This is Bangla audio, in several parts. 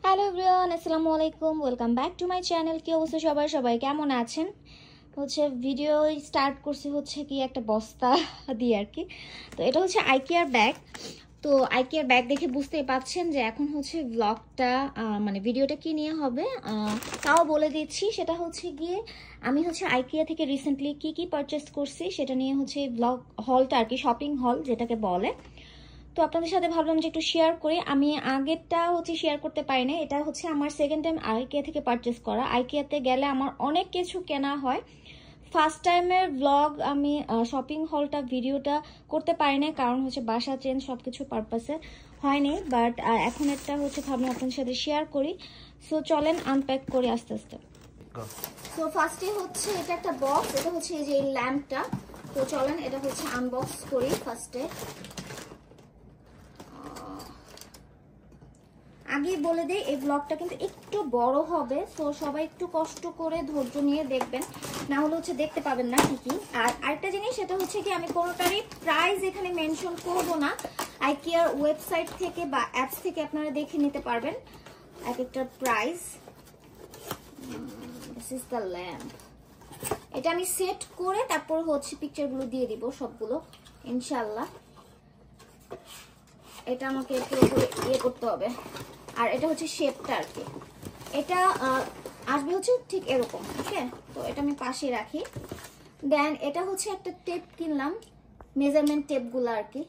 হ্যালো এভরিওয়ান, আসসালামু আলাইকুম। Welcome back to my channel. কি অবস্থা সবাই? সবাই কেমন আছেন? ভিডিও স্টার্ট করছি কি একটা বস্তা দিয়ে আর কি। তো এটা আইকিয়ার ব্যাগ। তো আইকিয়ার ব্যাগ দেখে বুঝতেই পাচ্ছেন যে এখন ব্লগটা মানে ভিডিওটা কি নিয়ে হবে তাও বলে দিচ্ছি। সেটা গিয়ে আমি আইকিয়া থেকে রিসেন্টলি কি পারচেস করছি সেটা নিয়ে ব্লগ হলটা আর কি, শপিং হল যেটাকে বলে। তো আপনাদের সাথে ভাবলাম যে একটু শেয়ার করি। আমি আগেরটা শেয়ার করতে পারি না, এটা আমার সেকেন্ড টাইম আইকিয়া থেকে পারচেস করা। আইকিয়াতে গেলে আমার অনেক কিছু কেনা হয়। ফার্স্ট টাইমের ব্লগ আমি শপিং হলটা ভিডিওটা করতে পারি না, কারণ বাসা চেঞ্জ সব কিছু পারপাসে হয়নি। বাট এখন একটা ভাবলাম আপনাদের সাথে শেয়ার করি। সো চলেন আনপ্যাক করি আস্তে আস্তে। তো ফার্স্টে এটা একটা বক্স, এটা এই যে ল্যাম্পটা। তো চলেন এটা আনবক্স করি ফার্স্টে। আগে বলে দেই এই ব্লগটা কিন্তু একটু বড় হবে, তো সবাই একটু কষ্ট করে ধৈর্য নিয়ে দেখবেন, না হলে দেখতে পাবেন না কি কি। আর আরেকটা জিনিস সেটা কি আমি কোনোটারই প্রাইস এখানে মেনশন করব না। আইকিয়ার ওয়েবসাইট থেকে বা অ্যাপস থেকে আপনারা দেখে নিতে পারবেন এক একটা price. This is the lamp. এটা আমি সেট করে তারপর পিকচারগুলো দিয়ে দিব সবগুলো ইনশাআল্লাহ। এটা আমাকে একটু ইয়ে করতে হবে। আর এটা শেপটা আর কি, এটা আসবে ঠিক এরকম। ওকে, তো এটা আমি পাশে রাখি। দেন এটা একটা টেপ কিনলাম, মেজারমেন্ট টেপগুলো আর কি।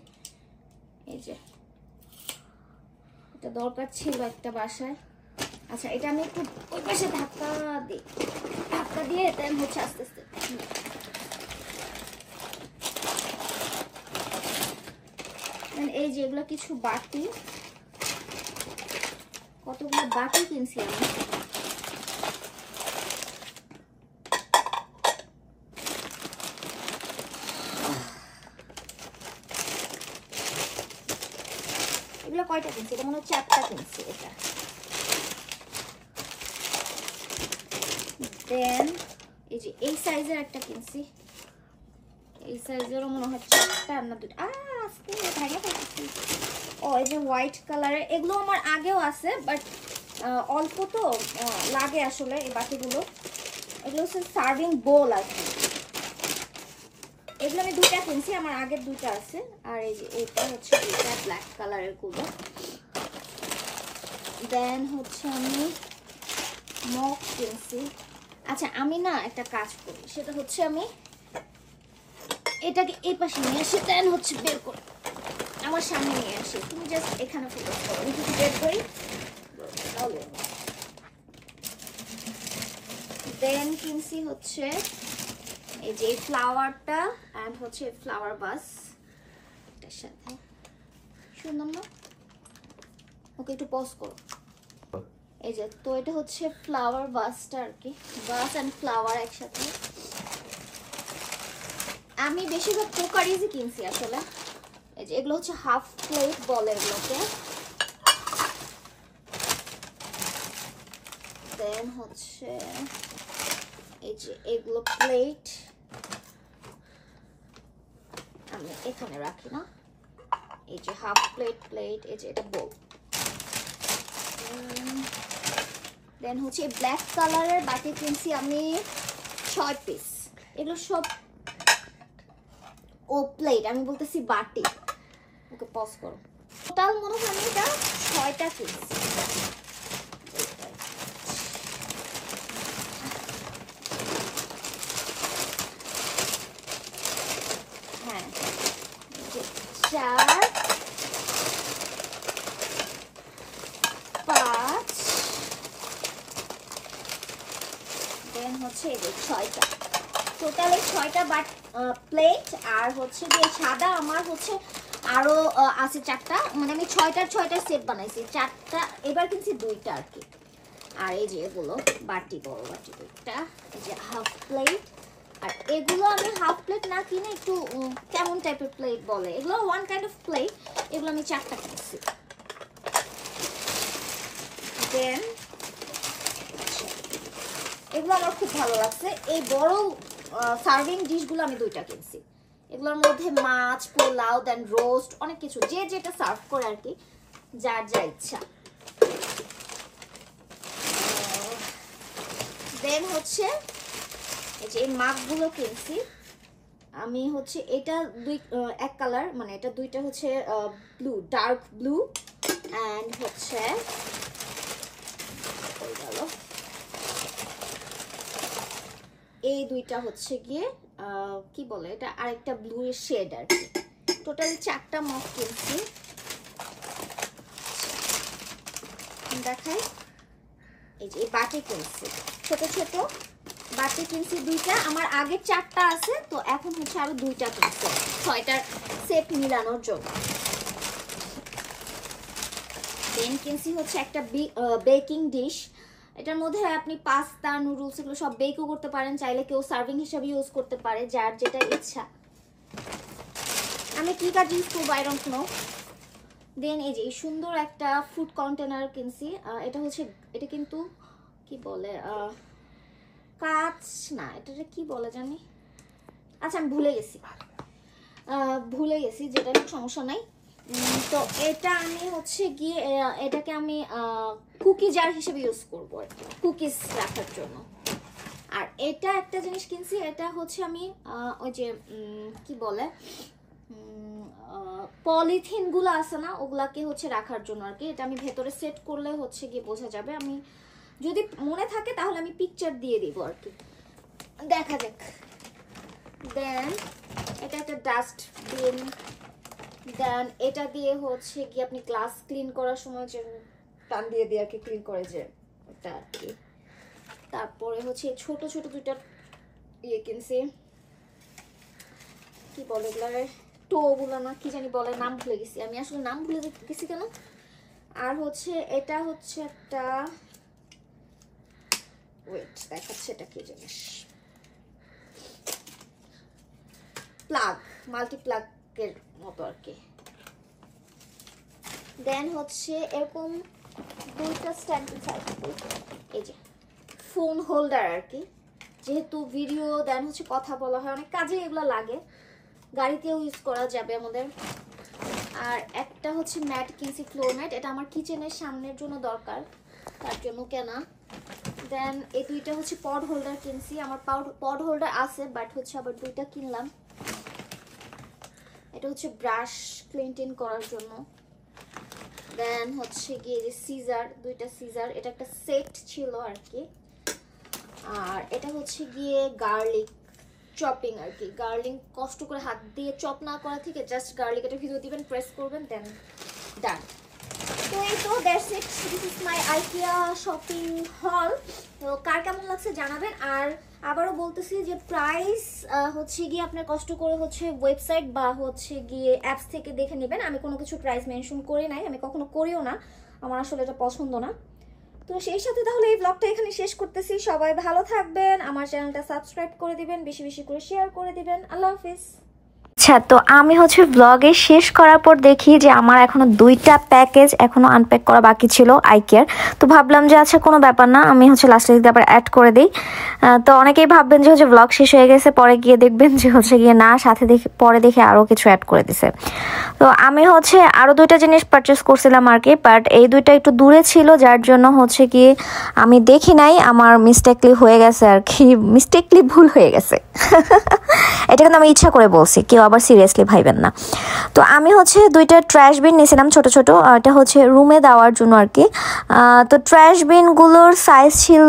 এই যে এটা দরকার ছিল একটা বাসায়। আচ্ছা, এটা আমি একটু ওই পাশে ধাক্কা দিয়ে দেন আস্তে আস্তে। এই যে এগুলো কিছু বাটি, কতগুলো বাটি কিনছি আমি। এগুলো কয়টা কিনছি? এটা মনে হয় 4টা কিনছি এটা। দেন এই যে এই সাইজের একটা কিনছি, এই সাইজেরও মনে হয় 4টা না 2টা। আজকে ভাঙে ফেলছি। ও এই যে হোয়াইট কালারের, এগুলো আমার আগেও আছে, বাট অল্প তো লাগে আসলে এই বাটিগুলো। এগুলো সার্ভিং বোল আর কি। এগুলো আমি 2টা কিনছি, আমার আগের 2টা আছে। আর এই যে এটা দুইটা ব্ল্যাক কালারের গুলো। দেন আমি মগ কিনছি। আচ্ছা, আমি না একটা কাজ করি, সেটা আমি এটাকে এই পাশে নিয়ে আসি, দেন বের করি আমার সামনে নিয়ে আসি। তুমি জাস্ট এখানে ফোকাস করো, আমি কিছু বের করি। দেন কিনছি এই যে ফ্লাওয়ারটা এন্ড ফ্লাওয়ার বাস এটার সাথে। সুন্দর না? ওকে, একটু পজ করো। এই যে, তো এটা ফ্লাওয়ার বাসটা আর কি, বাস এন্ড ফ্লাওয়ার একসাথে। আমি বেশিরভাগ কোকারিজই কিনছি আসলে। এই যে এগুলো হাফ প্লেট বলে এগুলোকে। দেন এই যে এগুলো প্লেট আমি এখানে রাখি না। এই যে হাফ প্লেট, এই যে এটা বোল। দেন ব্ল্যাক কালারের বাটি কিনছি আমি 6 পিস। এগুলো সব ও প্লেট, আমি বলতেছি বাটি। ওকে, পজ করো। টোটাল মনে হয় আমি এটা 6টা কিনছি। হ্যাঁ, 4 5 দেন এই যে 6টা। টোটাল এই 6টা বাট প্লেট। আর যে সাদা আমার আরো আছে 4টা, মানে আমি 6টার সেট বানাইছি। 4টা এবার কিনছি 2টা আর কি। আর এই যে এগুলো বাটি, বড় বাটি 2টা। এই যে হাফ প্লেট। আর এগুলো আমি হাফ প্লেট না কিনে একটু কেমন টাইপের প্লেট বলে, এগুলো ওয়ান কাইন্ড অফ প্লেট। এগুলো আমি 4টা কিনছি। দেন এগুলো আমার খুব ভালো লাগছে। এই বড় সার্ভিং ডিশগুলো আমি 2টা কিনছি। এগুলোর মধ্যে মাছ, পোলাও, দেন রোস্ট, অনেক কিছু, যে যেটা সার্ভ করে আর কি, যার যা ইচ্ছা। দেন হচ্ছে এই যে এই মাগগুলো কিনছি আমি, হচ্ছে এটা এক কালার, মানে এটা দুইটা হচ্ছে ব্লু, ডার্ক ব্লু, অ্যান্ড হচ্ছে এই দুইটা হচ্ছে গিয়ে কি বলে এটা, আরেকটা ব্লু এর শেড আর কি। টোটালি 4টা মগ কিনছি। দেখাই, এই যে এই বাটি কিনছি, ছোট ছোট বাটি কিনছি 2টা। আমার আগে 4টা আছে, তো এখন হচ্ছে আরো 2টা কিনছি 6টার সেট মিলানোর জন্য। দেন কিনছি হচ্ছে একটা বেকিং ডিশ। এটার মধ্যে আপনি পাস্তা, নুডলস এগুলো সব বেকও করতে পারেন, চাইলে কেউ সার্ভিং হিসাবে ইউজ করতে পারে, যার যেটা ইচ্ছা। আমি কি কাজ ইউজ করবো আই ডোন্ট নো। দেন এই যে সুন্দর একটা ফুড কন্টেনার কিনছি। এটা হচ্ছে, এটা কিন্তু কি বলে কাঁচ না, এটা কি বলে জানি, আচ্ছা আমি ভুলে গেছি যেটা, সমস্যা নাই। তো এটা আমি হচ্ছে গিয়ে এটাকে আমি কুকি জার হিসেবে ইউজ করবো কুকিজ রাখার জন্য। আর এটা একটা জিনিস কিনছি, এটা হচ্ছে আমি ওই যে কি বলে পলিথিন গুলো আছে না, ওগুলাকে হচ্ছে রাখার জন্য আর কি। এটা আমি ভেতরে সেট করলে হচ্ছে গিয়ে বোঝা যাবে, আমি যদি মনে থাকে তাহলে আমি পিকচার দিয়ে দিব আর কি, দেখা যাক। দেন এটা একটা ডাস্টবিন। দেন এটা দিয়ে হচ্ছে কি আপনি গ্লাস ক্লিন করার সময় যে টান দিয়ে আর কি ক্লিন করে যে ওটা আর কি। তারপরে হচ্ছে ছোট ছোট 2টা ইয়ে কিনছি, কি বলে এগুলো, টোগুলো না কি জানি বলে, নাম ভুলে গেছি আমি, আসলে নাম ভুলে গেছি কেন। আর হচ্ছে এটা হচ্ছে একটা ওয়েট দেখাচ্ছে, এটা কি জিনিস, প্লাগ, মাল্টি প্লাগের মতো আর কি। দেন হচ্ছে এরকম 2টা স্ট্যান্ড, এই যে ফোন হোল্ডার আর কি, যেহেতু ভিডিও দেন হচ্ছে কথা বলা হয়, অনেক কাজে এগুলো লাগে, গাড়িতেও ইউজ করা যাবে আমাদের। আর একটা হচ্ছে ম্যাট কিনছি, ফ্লোর ম্যাট, এটা আমার কিচেনের সামনের জন্য দরকার, তার জন্য কেনা। দেন এই 2টা হচ্ছে পড হোল্ডার কিনছি, আমার পড হোল্ডার আছে বাট হচ্ছে আবার 2টা কিনলাম। এটা হচ্ছে ব্রাশ ক্লিন করার জন্য। দেন হচ্ছে গিয়ে যে সিজার, 2টা সিজার, এটা একটা সেট ছিল আর কি। আর এটা হচ্ছে গিয়ে গার্লিক চপিং আর কি, গার্লিক কষ্ট করে হাত দিয়ে চপ না করা থেকে জাস্ট গার্লিক এটা ভিতরে দিবেন, প্রেস করবেন, দেন ডান। তো এই তো that's it, this is my IKEA shopping হল। তো কার কেমন লাগছে জানাবেন। আর আবারও বলতেছি যে প্রাইস হচ্ছে গিয়ে আপনার কষ্ট করে হচ্ছে ওয়েবসাইট বা হচ্ছে গিয়ে অ্যাপস থেকে দেখে নেবেন। আমি কোনো কিছু প্রাইস মেনশন করি নাই, আমি কখনো করিও না, আমার আসলে এটা পছন্দ না। তো সেই সাথে তাহলে এই ব্লগটা এখানে শেষ করতেছি। সবাই ভালো থাকবেন, আমার চ্যানেলটা সাবস্ক্রাইব করে দিবেন, বেশি বেশি করে শেয়ার করে দিবেন। আল্লাহ হাফিজ। আচ্ছা, তো আমি হচ্ছে ব্লগে শেষ করার পর দেখি যে আমার এখনো 2টা প্যাকেজ এখনো আনপ্যাক করা বাকি ছিল আইকেয়ার। তো ভাবলাম যে আচ্ছা কোনো ব্যাপার না, আমি হচ্ছে লাস্টে দিকে আবার অ্যাড করে দিই। তো অনেকেই ভাববেন যে হচ্ছে ব্লগ শেষ হয়ে গেছে, পরে গিয়ে দেখবেন যে হচ্ছে গিয়ে না, সাথে দেখে পরে দেখে আরও কিছু অ্যাড করে দিছে। তো আমি হচ্ছে আরও 2টা জিনিস পারচেস করছিলাম আর কি, বাট এই 2টা একটু দূরে ছিল, যার জন্য হচ্ছে গিয়ে আমি দেখি নাই, আমার মিস্টেকলি হয়ে গেছে আর কি, মিস্টেকলি ভুল হয়ে গেছে। এটা কিন্তু আমি ইচ্ছা করে বলছি, কেউ আবার সিরিয়াসলি ভাইবেন না। তো আমি হচ্ছে 2টা ট্র্যাশ বিন নিয়েছিলাম ছোট ছোট, এটা হচ্ছে রুমে দেওয়ার জন্য আর কি। তো ট্র্যাশ বিনগুলোর সাইজ ছিল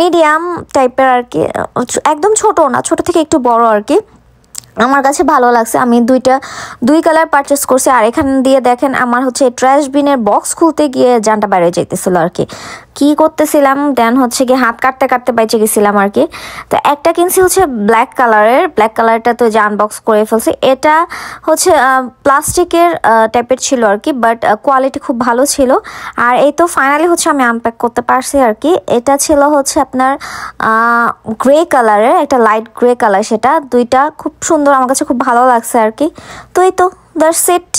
মিডিয়াম টাইপের আর কি, একদম ছোট না, ছোট থেকে একটু বড় আর কি। আমার কাছে ভালো লাগছে, আমি 2 কালার পারচেস করছি। আর এখান দিয়ে দেখেন আমার হচ্ছে ট্র্যাশ বিনের বক্স খুলতে গিয়ে জানটা বাইরে যেতেছিল আর কি করতেছিলাম, দেন হচ্ছে গিয়ে হাত কাটতে কাটতে বাইচে গেছিলাম আর কি। তো একটা কিনছি হচ্ছে ব্ল্যাক কালারটা তো যে আনবক্স করে ফেলছি। এটা হচ্ছে প্লাস্টিকের টাইপের ছিল আর কি, বাট কোয়ালিটি খুব ভালো ছিল। আর এই তো ফাইনালি হচ্ছে আমি আনপ্যাক করতে পারছি আর কি। এটা ছিল হচ্ছে আপনার গ্রে কালারের, একটা লাইট গ্রে কালার, সেটা 2টা খুব সুন্দর, আমার কাছে খুব ভালো লাগছে আর কি। তো এই তো দ্যাটস ইট।